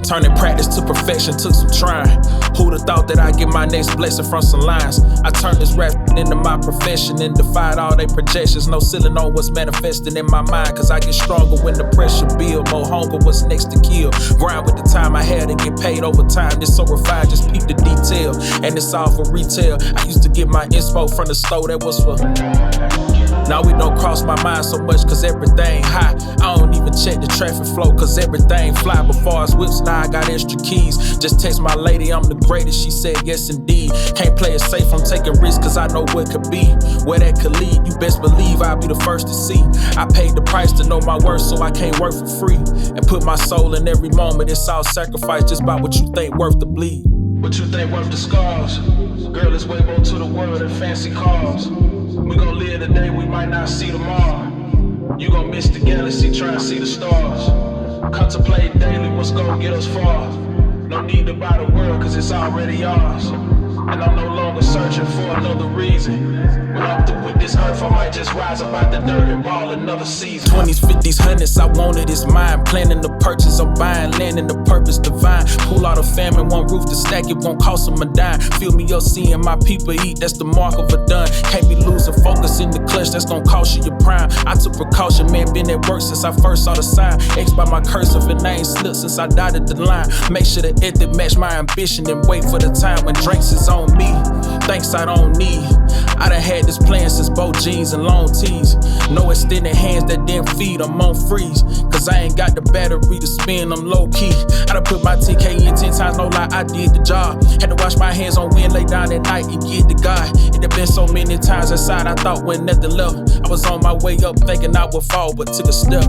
Turning practice to perfection took some trying. Who'da thought that I'd get my next blessing from some lines? I turned this rap into my profession and defied all they projections. No ceiling on what's manifesting in my mind, cause I get stronger when the pressure build. More hunger, what's next to kill. Grind with the time I had and get paid over time. This so refined, just peep the detail. And it's all for retail. I used to get my inspo from the store that was for. Now we don't cross my mind so much cause everything high. I don't even check the traffic flow cause everything fly. Before us whips, now I got extra keys. Just text my lady, I'm the greatest, she said yes indeed. Can't play it safe, I'm taking risks cause I know what could be. Where that could lead, you best believe I'll be the first to see. I paid the price to know my worth so I can't work for free. And put my soul in every moment, it's all sacrifice. Just about what you think worth the bleed. What you think worth the scars? Girl, it's way more to the world than fancy cars. We gon' live today, we might not see tomorrow. You gon' miss the galaxy, try and see the stars. Contemplate daily what's gon' get us far. No need to buy the world cause it's already ours. And I'm no longer searching for another reason. When I'm through with this earth, I might just rise up out the dirt and ball another season. 20s, 50s, 100s, I wanted it's mine. Planning the purchase, I'm buying land in the purpose divine. Pull out a family, one roof to stack, it won't cost them a dime. Fill me up seeing my people eat, that's the mark of a done. Can't be losing focus in the clutch, that's gonna cost you your prime. I took precaution, man, been at work since I first saw the sign. X by my cursive and I ain't slipped since I dotted the line. Make sure the ethic match my ambition and wait for the time when drinks is on me. Thanks I don't need. I done had this plan since both jeans and long tees. No extended hands that didn't feed, I'm on freeze. Cause I ain't got the battery to spin, I'm low key. I done put my TK in 10 times, no lie, I did the job. Had to wash my hands on wind, lay down at night and get to God. It had been so many times inside, I thought when nothing left. I was on my way up thinking I would fall, but took a step.